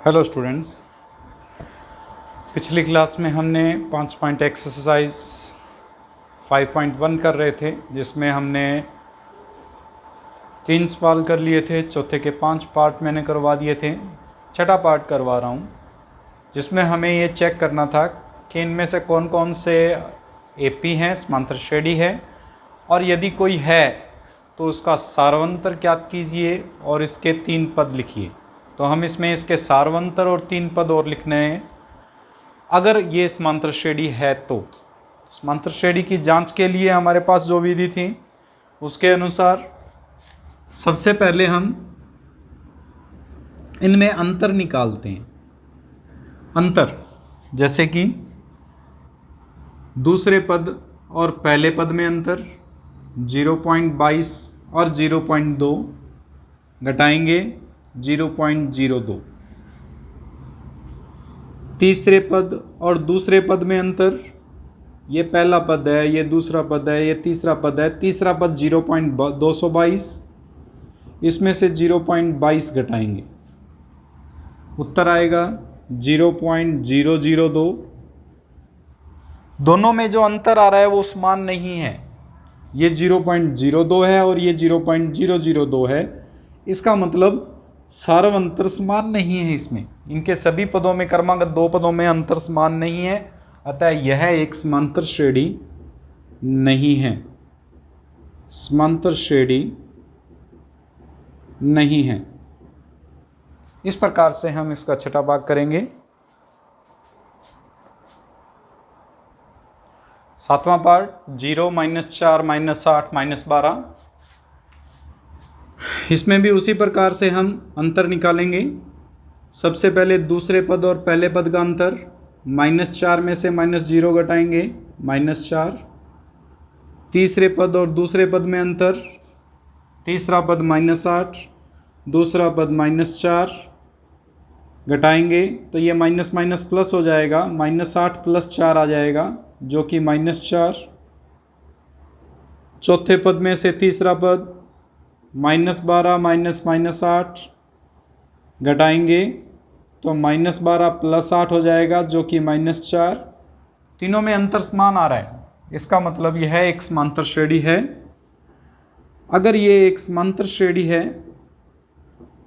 Hello students, पिछली class में हमने 5 पॉइंट एक्सरसाइज 5.1 कर रहे थे, जिसमें हमने 3 सवाल कर लिए थे। चौथे के 5 पार्ट मैंने करवा दिए थे। छठा पार्ट करवा रहा हूँ, जिसमें हमें ये चेक करना था कि इनमें से कौन कौन से एपी हैं, समांतर श्रेणी है, और यदि कोई है तो उसका सारवंतर ज्ञात कीजिए और इसके 3 पद लिखिए। तो हम इसमें इसके सारवंतर और 3 पद और लिखने हैं। अगर ये समांतर श्रेणी है तो समांतर श्रेणी की जांच के लिए हमारे पास जो विधि थी उसके अनुसार सबसे पहले हम इनमें अंतर निकालते हैं। अंतर जैसे कि दूसरे पद और पहले पद में अंतर 0.22 और 0.2 घटाएंगे 0.02। तीसरे पद और दूसरे पद में अंतर, ये पहला पद है, ये दूसरा पद है, ये तीसरा पद है। तीसरा पद 0.222, इसमें से 0.22 घटाएंगे, उत्तर आएगा 0.002। दोनों में जो अंतर आ रहा है वो समान नहीं है। ये 0.02 है और ये 0.002 है। इसका मतलब सारवंतर समान नहीं है। इसमें इनके सभी पदों में, क्रमागत 2 पदों में अंतर समान नहीं है, अतः यह एक समांतर श्रेणी नहीं है। समांतर श्रेणी नहीं है। इस प्रकार से हम इसका छठा भाग करेंगे। 7वां पार्ट 0, -4, -8, -12। इसमें भी उसी प्रकार से हम अंतर निकालेंगे। सबसे पहले दूसरे पद और पहले पद का अंतर, -4 में से -0 घटाएंगे, -4। तीसरे पद और दूसरे पद में अंतर, तीसरा पद -8, दूसरा पद -4 घटाएंगे तो ये माइनस माइनस प्लस हो जाएगा, -8 + 4 आ जाएगा जो कि -4। चौथे पद में से तीसरा पद -12 -8 घटाएंगे तो -12 + 8 हो जाएगा जो कि -4। तीनों में अंतर समान आ रहा है। इसका मतलब यह एक समांतर श्रेणी है। अगर ये एक समांतर श्रेणी है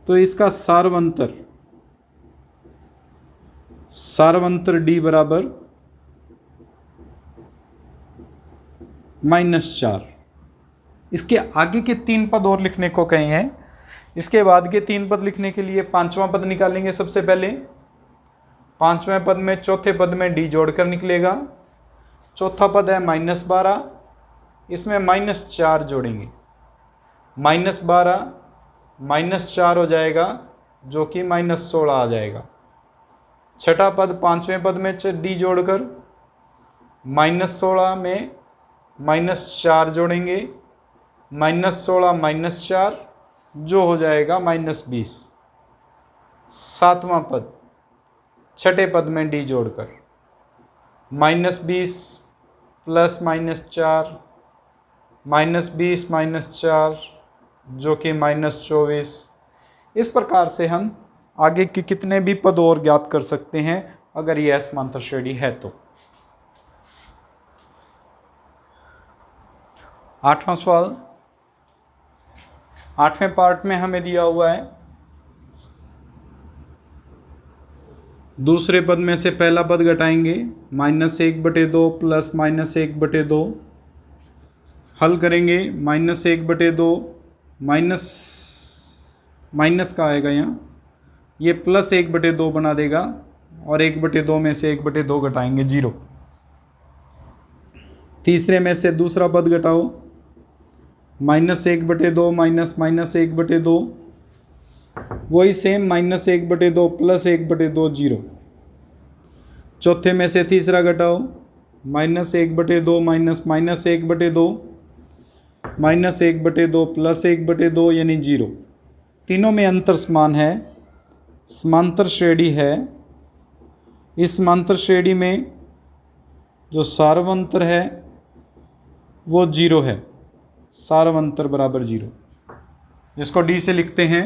तो इसका सारवंतर D बराबर -4। इसके आगे के 3 पद और लिखने को कहे हैं। इसके बाद के 3 पद लिखने के लिए 5वां पद निकालेंगे। सबसे पहले 5वें पद में चौथे पद में D जोड़कर निकलेगा। चौथा पद है -12, इसमें -4 जोड़ेंगे, -12 -4 हो जाएगा जो कि -16 आ जाएगा। छठा पद 5वें पद में D जोड़कर -16 में -4 जोड़ेंगे, -16 -4 जो हो जाएगा -20। 7वां पद छठे पद में D जोड़कर -20 + -4 -20 -4 जो कि -24। इस प्रकार से हम आगे के कितने भी पद और ज्ञात कर सकते हैं अगर यह समांतर श्रेणी है तो। 8वां सवाल 8वें पार्ट में हमें दिया हुआ है, दूसरे पद में से पहला पद घटाएंगे, -1/2 + -1/2 हल करेंगे। -1/2 माइनस का आएगा यहाँ, ये +1/2 बना देगा और 1/2 में से 1/2 घटाएंगे 0। तीसरे में से दूसरा पद घटाओ, -1/2 -1/2 वही सेम, -1/2 + 1/2 0। चौथे में से तीसरा घटाओ, -1/2 -1/2 -1/2 + 1/2 यानी 0। तीनों में अंतर समान है, समांतर श्रेणी है। इस समांतर श्रेणी में जो सारवंतर है वो 0 है, सारवंतर बराबर 0, जिसको D से लिखते हैं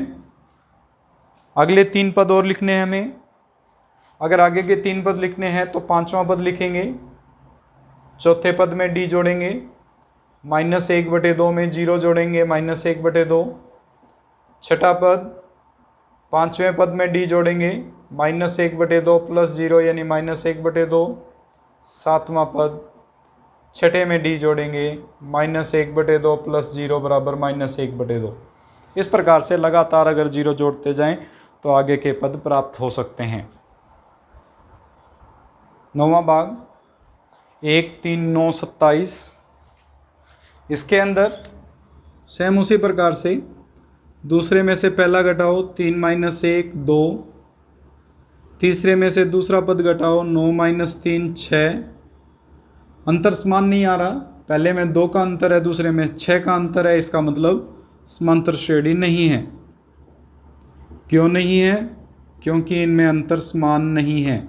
अगले 3 पद और लिखने हैं हमें। अगर आगे के 3 पद लिखने हैं तो 5वां पद लिखेंगे, चौथे पद में डी जोड़ेंगे, -1/2 में 0 जोड़ेंगे, -1/2। छठा पद 5वें पद में डी जोड़ेंगे, -1/2 + 0 यानी -1/2। 7वां पद छठे में डी जोड़ेंगे, -1/2 + 0 बराबर -1/2। इस प्रकार से लगातार अगर 0 जोड़ते जाएं तो आगे के पद प्राप्त हो सकते हैं। 9वां भाग 1 3 9 27। इसके अंदर सेम उसी प्रकार से दूसरे में से पहला घटाओ 3 - 1 2, तीसरे में से दूसरा पद घटाओ 9 - 3 6। अंतर समान नहीं आ रहा, पहले में 2 का अंतर है, दूसरे में 6 का अंतर है, इसका मतलब समांतर श्रेणी नहीं है। क्यों नहीं है? क्योंकि इनमें अंतर समान नहीं है।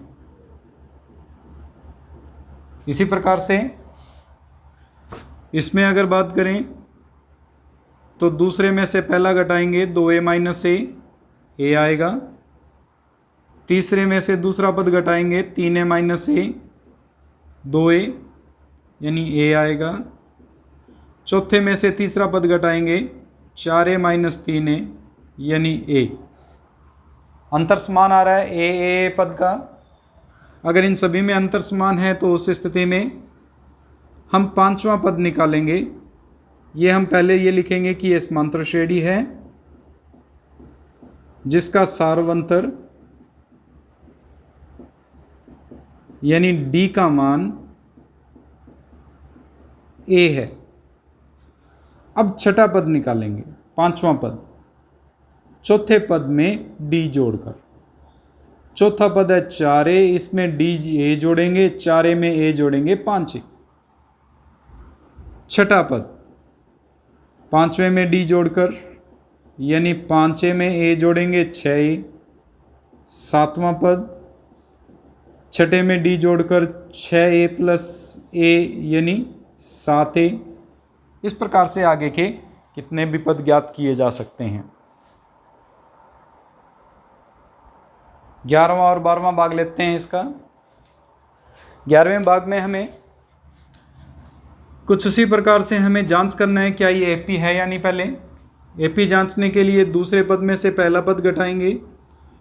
इसी प्रकार से इसमें अगर बात करें तो दूसरे में से पहला घटाएंगे 2a - a आएगा। तीसरे में से दूसरा पद घटाएंगे 3a - a 2a यानी a आएगा। चौथे में से तीसरा पद घटाएंगे 4a - 3a यानी a। अंतर समान आ रहा है a पद का। अगर इन सभी में अंतर समान है तो उस स्थिति में हम 5वां पद निकालेंगे। ये हम पहले ये लिखेंगे कि ये समांतर श्रेणी है जिसका सार्वंतर यानी d का मान a है। अब छठा पद निकालेंगे, 5वां पद, चौथे पद में d जोड़कर। चौथा पद है 4a, इसमें d a जोड़ेंगे, 4a में a जोड़ेंगे 5a। छठा पद 5वें में d जोड़कर यानी 5a में a जोड़ेंगे 6a। 7वां पद छठे में d जोड़कर 6a + a यानी 7a। इस प्रकार से आगे के कितने भी पद ज्ञात किए जा सकते हैं। 11वां और 12वां भाग लेते हैं इसका। 11वें भाग में हमें कुछ उसी प्रकार से हमें जांच करना है क्या ये AP है या नहीं। पहले AP जांचने के लिए दूसरे पद में से पहला पद घटाएंगे,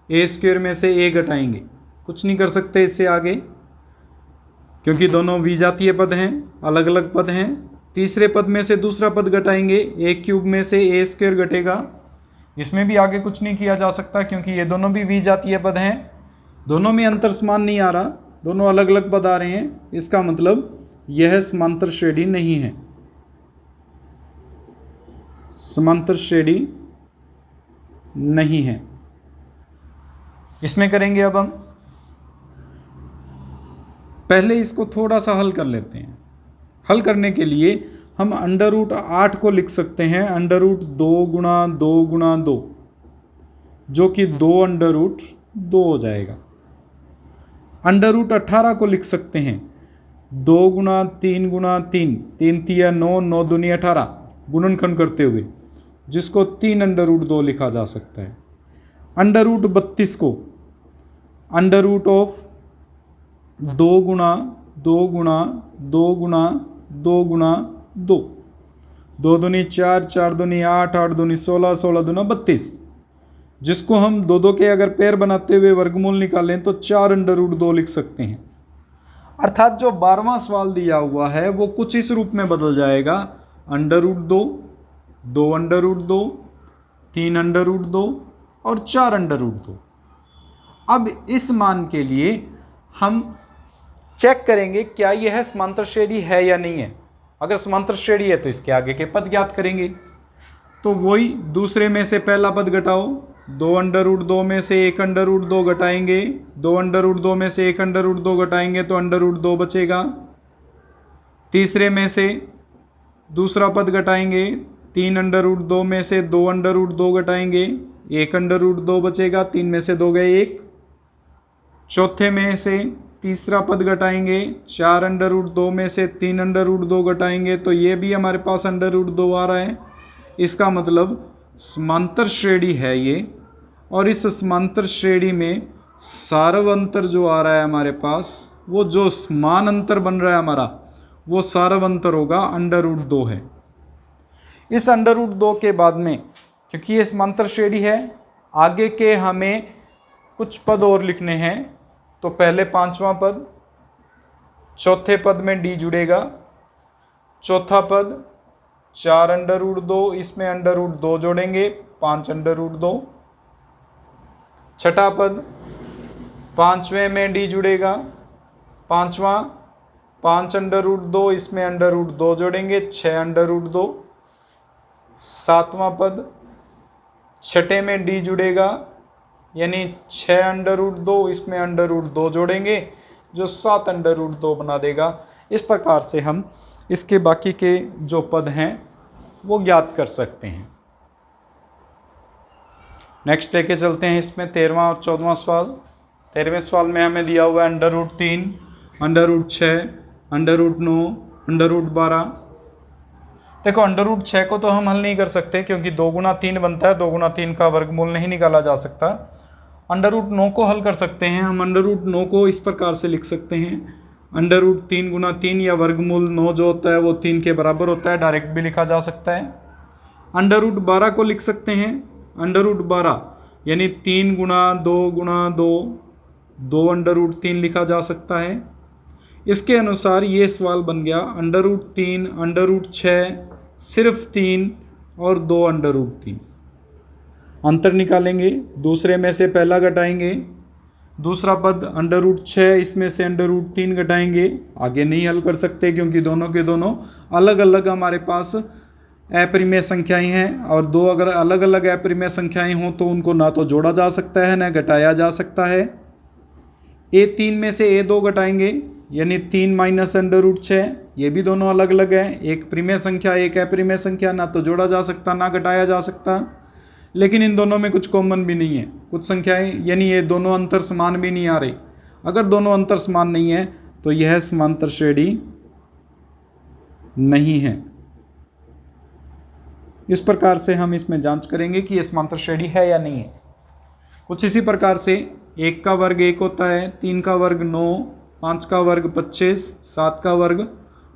a² में से a घटाएंगे। कुछ नहीं कर सकते इससे आगे क्योंकि दोनों विजातीय पद हैं, अलग अलग पद हैं। तीसरे पद में से दूसरा पद घटाएंगे, a³ में से a² घटेगा। इसमें भी आगे कुछ नहीं किया जा सकता क्योंकि ये दोनों भी विजातीय पद हैं। दोनों में अंतर समान नहीं आ रहा, दोनों अलग अलग पद आ रहे हैं। इसका मतलब यह समांतर श्रेणी नहीं है। समांतर श्रेणी नहीं है। इसमें करेंगे अब हम पहले इसको थोड़ा सा हल कर लेते हैं। हल करने के लिए हम √8 को लिख सकते हैं √2 × 2 × 2 जो कि 2√2 हो जाएगा। √18 को लिख सकते हैं 2 × 3 × 3, 3 × 9, 9 दूनी 18 गुणनखंड करते हुए, जिसको 3√2 लिखा जा सकता है। √32 को √2 × 2 × 2 × 2 × 2, 2 दूनी 4, 4 दूनी 8, 8 दूनी 16, 16 दूना 32, जिसको हम 2 2 के अगर पेयर बनाते हुए वर्गमूल निकालें तो 4√2 लिख सकते हैं। अर्थात जो 12वां सवाल दिया हुआ है वो कुछ इस रूप में बदल जाएगा: √2, 2√2, 3√2 और 4√2। अब इस मान के लिए हम चेक करेंगे क्या यह समांतर श्रेणी है या नहीं है। अगर समांतर श्रेणी है तो इसके आगे के पद ज्ञात करेंगे। तो वही दूसरे में से पहला पद घटाओ, 2√2 में से 1√2 घटाएंगे, 2√2 में से 1√2 घटाएंगे तो √2 बचेगा। तीसरे में से दूसरा पद घटाएंगे, 3√2 में से 2√2 घटाएंगे, 1√2 बचेगा, 3 में से 2 गए 1। चौथे में से तीसरा पद घटाएंगे, 4√2 में से 3√2 घटाएंगे तो ये भी हमारे पास √2 आ रहा है। इसका मतलब समांतर श्रेणी है ये और इस समांतर श्रेणी में सारव अंतर जो आ रहा है हमारे पास, वो जो समान अंतर बन रहा है हमारा, वो सारव अंतर होगा √2 है। इस √2 के बाद में, क्योंकि ये समांतर श्रेणी है, आगे के हमें कुछ पद और लिखने हैं। तो पहले 5वां पद, चौथे पद में d जुड़ेगा, चौथा पद 4√2, इसमें √2 जोड़ेंगे 5√2, छठा पद 5वें में d जुड़ेगा, पांचवा 5√2, इसमें √2 जोड़ेंगे 6√2, सातवां पद छठे में d जुड़ेगा यानी 6√2, इसमें √2 जोड़ेंगे जो 7√2 बना देगा। इस प्रकार से हम इसके बाकी के जो पद हैं वो ज्ञात कर सकते हैं। नेक्स्ट लेके चलते हैं इसमें 13वां और 14वां सवाल। 13वें सवाल में हमें दिया हुआ है √3, √6, √9, √12। देखो √6 को तो हम हल नहीं कर सकते क्योंकि 2 गुना 3 बनता है, 2 गुना 3 का वर्गमूल नहीं निकाला जा सकता। √9 को हल कर सकते हैं हम। √9 को इस प्रकार से लिख सकते हैं, √3 गुना 3 या वर्गमूल 9 जो होता है वो 3 के बराबर होता है, डायरेक्ट भी लिखा जा सकता है। √12 को लिख सकते हैं, √12 यानी 3 गुना 2 गुना 2, 2 √3 लिखा जा सकता है। इसके अनुसार ये सवाल बन गया √3, √6, सिर्फ 3 और 2 √3। अंतर निकालेंगे, दूसरे में से पहला घटाएंगे, दूसरा पद √6, इसमें से √3 घटाएंगे। आगे नहीं हल कर सकते क्योंकि दोनों के दोनों अलग अलग हमारे पास अपरिमेय संख्याएं हैं, और दो अगर अलग अलग अपरिमेय संख्याएं हों तो उनको ना तो जोड़ा जा सकता है ना घटाया जा सकता है। A3 में से A2 घटाएंगे यानी 3 माइनस √6, ये भी दोनों अलग अलग हैं। एक परिमेय संख्या एक अपरिमेय संख्या, ना तो जोड़ा जा सकता ना घटाया जा सकता। लेकिन इन दोनों में कुछ कॉमन भी नहीं है, कुछ संख्याएं यानी ये दोनों अंतर समान भी नहीं आ रहे। अगर दोनों अंतर समान नहीं है तो यह समांतर श्रेणी नहीं है। इस प्रकार से हम इसमें जांच करेंगे कि यह समांतर श्रेणी है या नहीं है। कुछ इसी प्रकार से 1 का वर्ग 1 होता है, 3 का वर्ग 9, 5 का वर्ग 25, 7 का वर्ग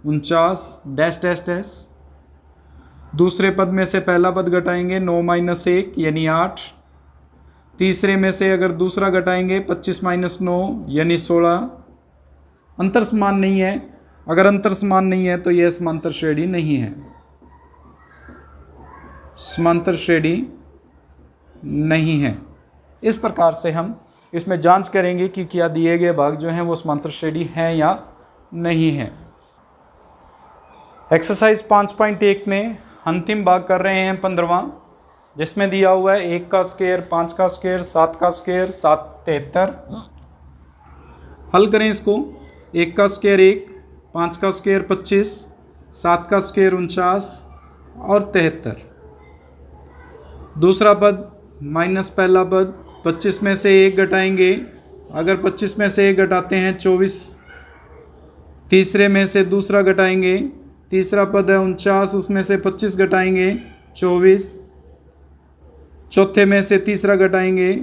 49 डैश डैश डैश। दूसरे पद में से पहला पद घटाएंगे 9 माइनस 1 यानी 8। तीसरे में से अगर दूसरा घटाएंगे 25 माइनस 9 यानी 16। अंतर समान नहीं है। अगर अंतर समान नहीं है तो यह समांतर श्रेणी नहीं है, समांतर श्रेणी नहीं है। इस प्रकार से हम इसमें जांच करेंगे कि क्या दिए गए भाग जो हैं वो समांतर श्रेणी हैं या नहीं है। एक्सरसाइज 5.1 में अंतिम भाग कर रहे हैं 15वां, जिसमें दिया हुआ है 1 का स्क्वायर, 5 का स्क्वायर, 7 का स्क्वायर, 7 73। हल करें इसको। 1 का स्क्वायर 1, 5 का स्क्वायर 25, 7 का स्क्वायर 49 और 73। दूसरा पद माइनस पहला पद, 25 में से 1 घटाएंगे, अगर 25 में से 1 घटाते हैं 24। तीसरे में से दूसरा घटाएंगे, तीसरा पद है 49, उसमें से 25 घटाएंगे 24। चौथे में से तीसरा घटाएंगे,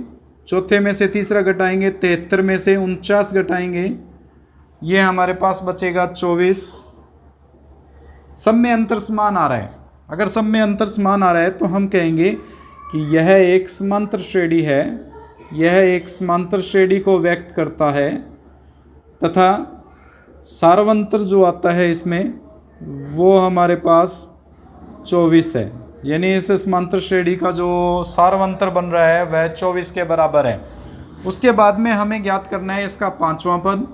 चौथे में से तीसरा घटाएंगे 73 में से 49 घटाएंगे, ये हमारे पास बचेगा 24। सब में अंतर समान आ रहा है। अगर सब में अंतर समान आ रहा है तो हम कहेंगे कि यह एक समांतर श्रेणी है, यह एक समांतर श्रेणी को व्यक्त करता है तथा सार्वंतर जो आता है इसमें वो हमारे पास 24 है। यानी इस समांतर श्रेणी का जो सार्वंतर बन रहा है वह 24 के बराबर है। उसके बाद में हमें ज्ञात करना है इसका पांचवा पद।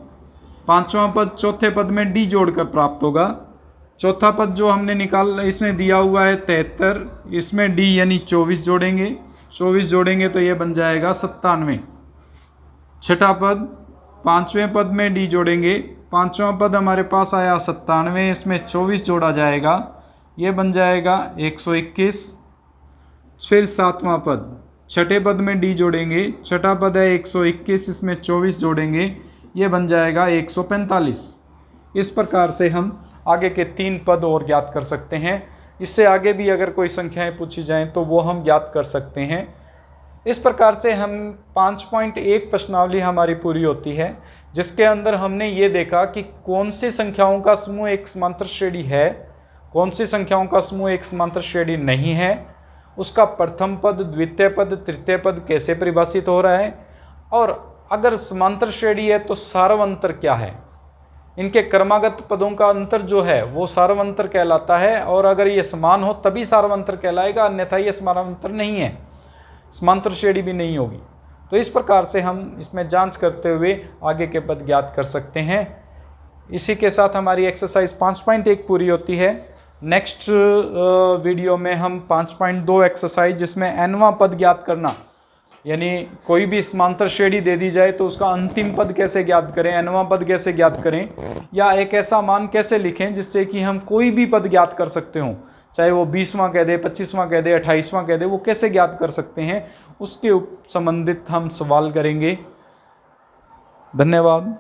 पांचवा पद चौथे पद में d जोड़कर प्राप्त होगा। चौथा पद जो हमने निकाल इसमें दिया हुआ है 73, इसमें d यानी 24 जोड़ेंगे, 24 जोड़ेंगे तो ये बन जाएगा 97। छठा पद पांचवें पद में d जोड़ेंगे, पांचवा पद हमारे पास आया 97, इसमें 24 जोड़ा जाएगा, ये बन जाएगा 121। फिर सातवां पद, छठे पद में d जोड़ेंगे, छठा पद है 121, इसमें 24 जोड़ेंगे, ये बन जाएगा 145। इस प्रकार से हम आगे के 3 पद और ज्ञात कर सकते हैं। इससे आगे भी अगर कोई संख्याएं पूछी जाएं तो वो हम ज्ञात कर सकते हैं। इस प्रकार से हम 5.1 प्रश्नावली हमारी पूरी होती है, जिसके अंदर हमने ये देखा कि कौन सी संख्याओं का समूह एक समांतर श्रेणी है, कौन सी संख्याओं का समूह एक समांतर श्रेणी नहीं है, उसका प्रथम पद, द्वितीय पद, तृतीय पद कैसे परिभाषित हो रहा है, और अगर समांतर श्रेणी है तो सार्वंतर क्या है, इनके क्रमागत पदों का अंतर जो है वो सार्वंतर कहलाता है, और अगर ये समान हो तभी सार्वंतर कहलाएगा, अन्यथा ये सार्वंतर नहीं है, समांतर श्रेणी भी नहीं होगी। तो इस प्रकार से हम इसमें जांच करते हुए आगे के पद ज्ञात कर सकते हैं। इसी के साथ हमारी एक्सरसाइज 5.1 पूरी होती है। नेक्स्ट वीडियो में हम 5.2 एक्सरसाइज, जिसमें nवां पद ज्ञात करना, यानी कोई भी समांतर श्रेणी दे दी जाए तो उसका अंतिम पद कैसे ज्ञात करें, nवां पद कैसे ज्ञात करें, या एक ऐसा मान कैसे लिखें जिससे कि हम कोई भी पद ज्ञात कर सकते हों, चाहे वो 20वां कह दे, 25वां कह दे, 28वां कह दे, वो कैसे ज्ञात कर सकते हैं, उसके संबंधित हम सवाल करेंगे। धन्यवाद।